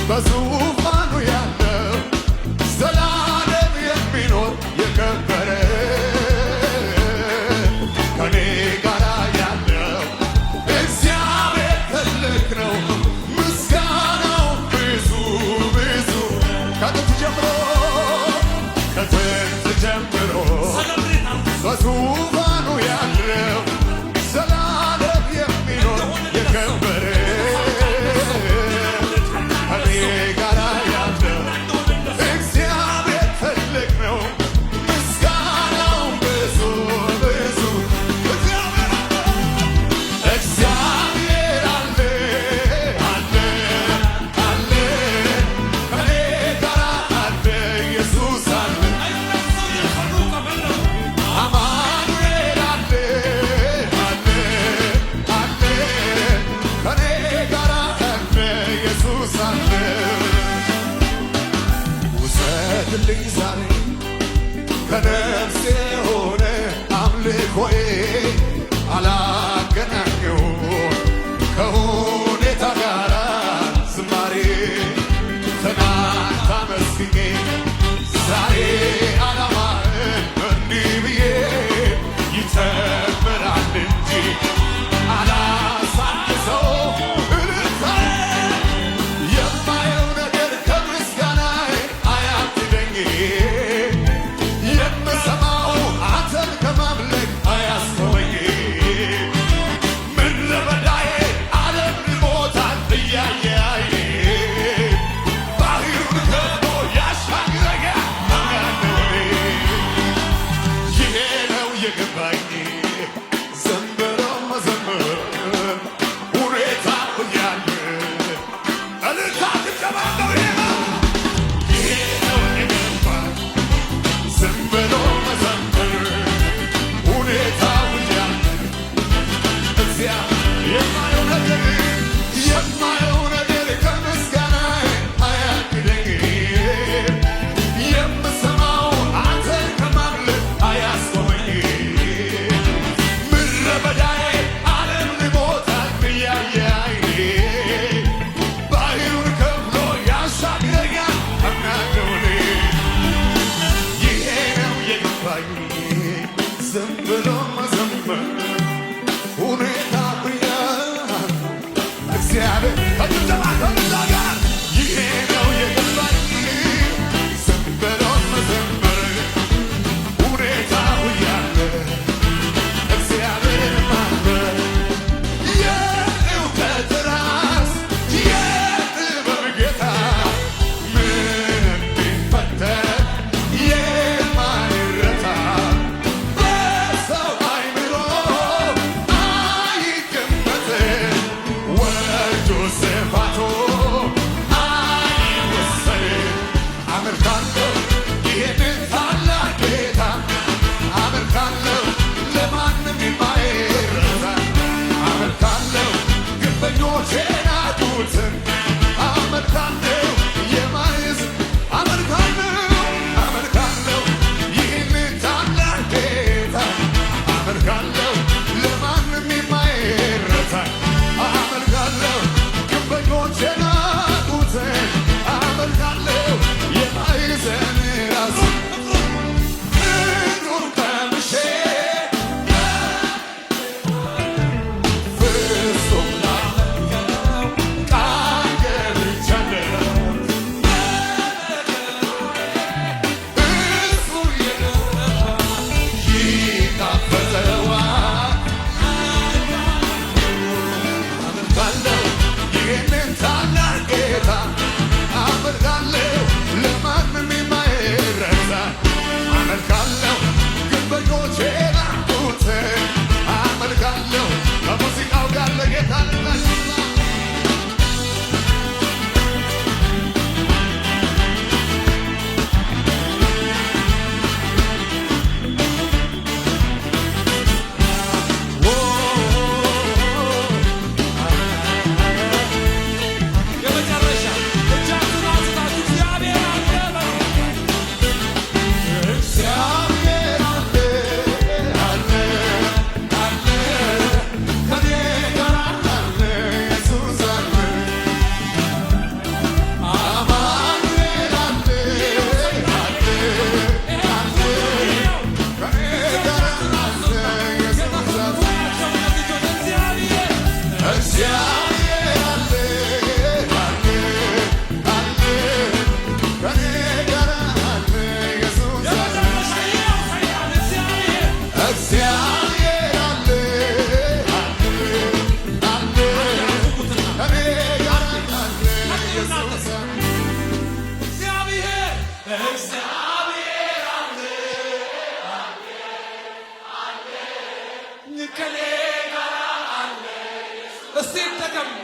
በዙፋኑ ያለው ዘላለም የሚኖር የከበረ ከኔ ጋር ያለው እግዚአብሔር ትልቅ ነው። ምስጋናው ብዙ ብዙ ከጥንት ጀምሮ በዙፋኑ ያለው ዘላለም የሚኖር የከበረ ከኔ ጋር ያለው እግዚአብሔር ትልቅ ነው። ምስጋናው ብዙ ብዙ እግዚአብሔር አለ አለ አለ ከኔ ጋር አለ ኢየሱስ አለ አማኑኤል አለ አለ አለ ከኔ ጋር አለ ኢየሱስ አለ። ውሰድልኝ ዛሬ ከነፍሴ የሆነ አምልኮዬ አላገናኘው ከሁኔታ ጋር ዝማሬ ትናንት አመስግኜ ዛሬ ዓላማህን እንዲህ ብዬ ይጨምራል እንጂ አላሳንሰው እልልታ የማየው ነገር ከምስጋናዬ አያግደኝ የምሰማው አንተን ከማምለክ አያስተወኝ ምድረ በዳዬ ዓለም ልሞታል እያየ ባህሩን ከፍሎ ያሻግረኛል አምናለሁ ይሄ ነው የገባኝ ዝም ብሎ መዘመር ሁኔታው እያለ እልልታ ጭብጨባ ነው ይሄ ነው የገባኝ ዝም ብሎ መዘመር ሁኔታው እያለ የማየው ነገር ከምስጋናዬ አያግደኝ የምሰማው አንተን ከማምለክ አያስተወኝ ምድረ በዳዬ ዓለም ልሞታል እያየ ባህሩን ከፍሎ ያሻግረኛል አምናለሁ ይሄ ነው የገባኝ ዝም ብሎ መዘመር ሁኔታ ብያል እግዚአብሔር ከጭብጨባ ከምዛ ጋር ይሄ ነው የገባኝ ዝም ብሎ መዘመር ሁኔታ ብያል እግዚአብሔር ማክበር የእውቀት ራስ የጥበብ ጌታ ምንም ቢፈተን የማይረታ በሰው አእምሮ አይገመትም ወርዱ ስፋቱ አይወሰንም። አመልካለሁ ይህንን ታላቅ ጌታ አመልካለሁ ለማንም የማይረሳ አመልካለሁ ግንበኞች የናቁትን አመልካለሁ የማይዝ አመልካለሁ ይህንን ታላቅ ጌታ አመልካለሁ ለማንም የማይረሳ አመልካለሁ ግንበኞች የናቁትን አመልካለሁ የማይዘን ራስ ፍቅሩን ቀምሼ ፍጹም ላመልከው ቃል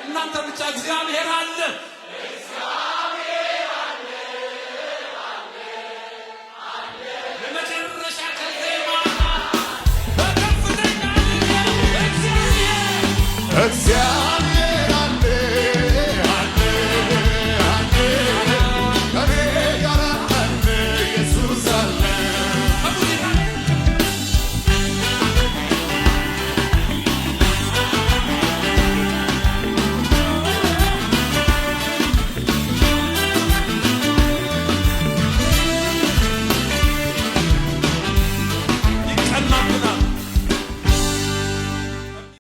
እናንተ ብቻ እግዚአብሔር አለ። ለመጨረሻ ከዜማ በከፍተኛ እግዚአብሔር